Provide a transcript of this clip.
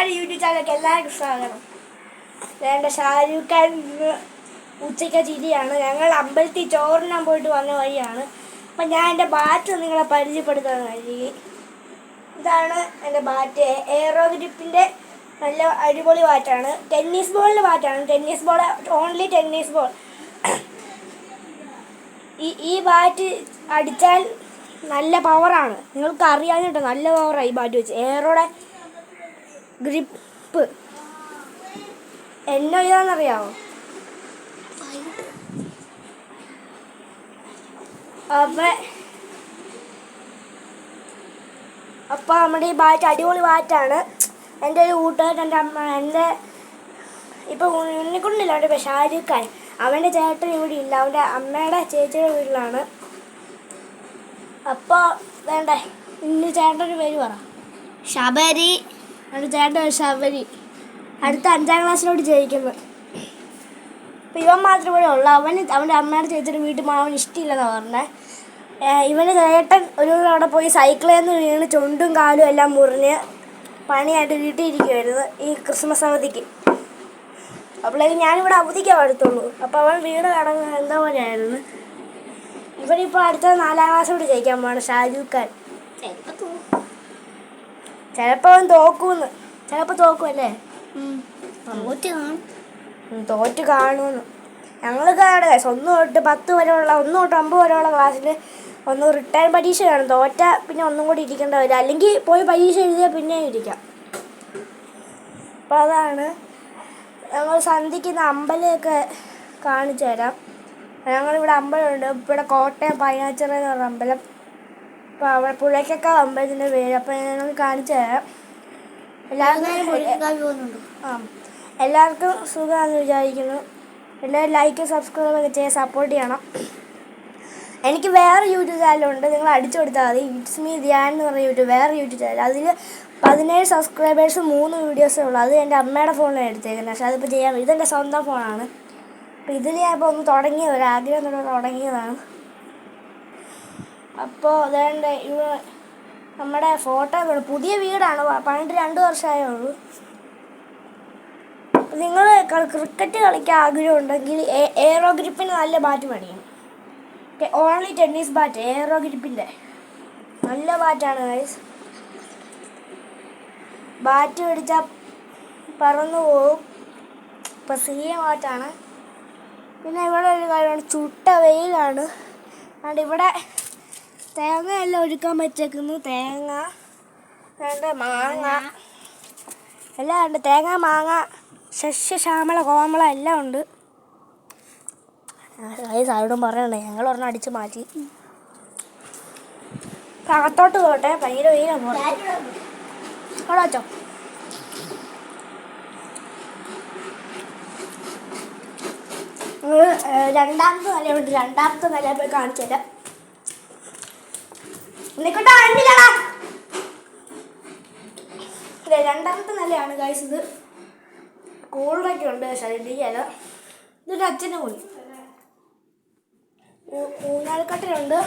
നമ്മുടെ യൂട്യൂബ് ചാനലിലേക്ക് എല്ലാവർക്കും സ്വാഗതം. വേണ്ട ഷാരൂഖ് ഖാൻ ഉച്ചയ്ക്ക് ചിരിയാണ്. ഞങ്ങൾ അമ്പലത്തിൽ ചോറിനാൻ പോയിട്ട് വന്ന വഴിയാണ്. അപ്പം ഞാൻ എൻ്റെ ബാറ്റ് നിങ്ങളെ പരിചയപ്പെടുത്താൻ കഴിയും. ഇതാണ് എൻ്റെ ബാറ്റ്. എയറോ ഗ്രിപ്പിൻ്റെ നല്ല അടിപൊളി ബാറ്റാണ്. ടെന്നീസ് ബോളിൻ്റെ ബാറ്റാണ്. Tennis ball, only tennis ball. ഈ ബാറ്റ് അടിച്ചാൽ നല്ല പവറാണ്. നിങ്ങൾക്ക് അറിയാൻ കേട്ടോ, നല്ല പവറാണ് ഈ ബാറ്റ് വെച്ച്. എയറോടെ ഗ്രിപ്പ് എന്നോ ഇതാണെന്നറിയാമോ? അപ്പോൾ നമ്മുടെ ഈ ബാറ്റ് അടിപൊളി ബാറ്റാണ്. എൻ്റെ ഒരു കൂട്ടുകാരൻ, എൻ്റെ ഇപ്പോൾ ഉണ്ണിക്കുണ്ടില്ല, അവൻ്റെ ഷാരൂഖ് ഖാൻ, അവൻ്റെ ചേട്ടൻ ഇവിടെ ഇല്ല, അവൻ്റെ അമ്മയുടെ ചേച്ചിയുടെ വീട്ടിലാണ്. അപ്പോൾ വേണ്ടേ, ഇന്ന് ചേട്ടൻ്റെ പേര് പറ. ശബരി. അവൻ്റെ ചേട്ടൻ ശബരി, അടുത്ത 5ാം ക്ലാസ്സിലോട്ട് ജയിക്കുന്നു. അപ്പം ഇവൻ മാത്രമേ ഉള്ളൂ. അവൻ്റെ അമ്മയുടെ ചേച്ചിയുടെ വീട്ടിൽ പോകാൻ അവന് ഇഷ്ടമില്ലെന്നാണ് പറഞ്ഞത്. ഇവൻ്റെ ചേട്ടൻ ഒരു അവിടെ പോയി സൈക്കിളിൽ നിന്ന് വീണ് ചുണ്ടും കാലും എല്ലാം മുറിഞ്ഞ് പണിയായിട്ട് വീട്ടിലിരിക്കുമായിരുന്നു ഈ ക്രിസ്മസ് അവധിക്ക്. അപ്പോഴേക്കും ഞാനിവിടെ അവധിക്കേ അടുത്തുള്ളൂ. അപ്പോൾ അവൻ വീട് കടന്ന് എന്താ പോലെയായിരുന്നു. ഇവനിപ്പോൾ അടുത്ത 4ാം ക്ലാസ്സിലോട്ട് ജയിക്കാൻ പോവാണ് ഷാരൂഖ് ഖാൻ. ചിലപ്പോൾ അവൻ തോക്കുമെന്ന്. ചിലപ്പോൾ തോക്കുമല്ലേ? തോറ്റ് കാണുമെന്ന്. ഞങ്ങൾക്ക് അവിടെ 1 തൊട്ട് 10 വരെയുള്ള 1 തൊട്ട് 50 വരെയുള്ള ക്ലാസ്സിൽ ഒന്ന് റിട്ടേൺ പരീക്ഷ കാണും. തോറ്റ പിന്നെ ഒന്നും കൂടി ഇരിക്കേണ്ട വരില്ല. അല്ലെങ്കിൽ പോയി പരീക്ഷ എഴുതിയാൽ പിന്നെയും ഇരിക്കാം. അപ്പോൾ അതാണ് ഞങ്ങൾ സന്ധിക്കുന്ന അമ്പലമൊക്കെ കാണിച്ചു തരാം. ഞങ്ങളിവിടെ അമ്പലമുണ്ട്. ഇവിടെ കോട്ടയം പൈനാച്ചിറ എന്ന് പറഞ്ഞ അമ്പലം. അപ്പോൾ അവിടെ പുഴയ്ക്കൊക്കെ അമ്പലത്തിൻ്റെ പേര്. അപ്പോൾ ഞങ്ങൾ കാണിച്ചു തരാം. എല്ലാവർക്കും സുഖമാണെന്ന് വിചാരിക്കുന്നു. എല്ലാവരും ലൈക്ക് സബ്സ്ക്രൈബ് ഒക്കെ ചെയ്യാൻ സപ്പോർട്ട് ചെയ്യണം. എനിക്ക് വേറെ യൂട്യൂബ് ചാനലുണ്ട്, നിങ്ങൾ അടിച്ചു കൊടുത്താൽ മതി. ഇറ്റ്സ് മീ ധ്യാൻ എന്ന് പറഞ്ഞ വേറെ യൂട്യൂബ് ചാനൽ. അതിൽ 17 സബ്സ്ക്രൈബേഴ്സ് 3 വീഡിയോസേ ഉള്ളൂ. അത് എൻ്റെ അമ്മയുടെ ഫോണിലാണ് എടുത്തേക്കുന്നത്. പക്ഷേ അതിപ്പോൾ ചെയ്യാൻ ഇതെൻ്റെ സ്വന്തം ഫോണാണ്. അപ്പോൾ ഇതിൽ ഞാൻ ഇപ്പോൾ ഒന്ന് തുടങ്ങിയ ഒരാഗ്രഹം തുടങ്ങിയതാണ്. അപ്പോൾ അതുകൊണ്ട് നമ്മുടെ ഫോട്ടോ പുതിയ വീടാണ്, പണിയിട്ട് 2 വർഷമായേ ഉള്ളൂ. നിങ്ങൾ ക്രിക്കറ്റ് കളിക്കാൻ ആഗ്രഹം ഉണ്ടെങ്കിൽ എയറോ ഗ്രിപ്പിന് നല്ല ബാറ്റ് മേടിക്കണം. ഓൺലി ടെന്നീസ് ബാറ്റ്, എയറോ ഗ്രിപ്പിൻ്റെ നല്ല ബാറ്റാണ് ഗൈസ്. ബാറ്റ് മേടിച്ചാൽ പറന്നു പോകും. ഇപ്പോൾ ബാറ്റാണ്. പിന്നെ ഇവിടെ ഒരു കാര്യമാണ്, ചുട്ട വെയിലാണ്. അതുകൊണ്ട് ഇവിടെ തേങ്ങ എല്ലാം ഒരുക്കാൻ പറ്റേക്കുന്നു. തേങ്ങ വേണ്ട, മാങ്ങ എല്ലാം ഉണ്ട്. തേങ്ങ, മാങ്ങ, ശ്യാമള, കോമള എല്ലാം ഉണ്ട്. സാരോടും പറയണ്ടേ, ഞങ്ങൾ ഒരെണ്ണം അടിച്ച് മാറ്റി. അകത്തോട്ട് പോട്ടെ, ഭയങ്കര വെയിലാണ്. അവിടെ വെച്ചോ. രണ്ടാമത്തെ നിലയുണ്ട്. രണ്ടാമത്തെ നില പോയി കാണിച്ചു തരാം. രണ്ടാമത്തെ നിലയാണ് ഗൈസ്. ഇത് കൂളറൊക്കെ ഉണ്ട്. ശരീരം ഇതൊരു അച്ഛൻ്റെ കൂടി ഊഞ്ഞാൽക്കട്ടിലുണ്ട്.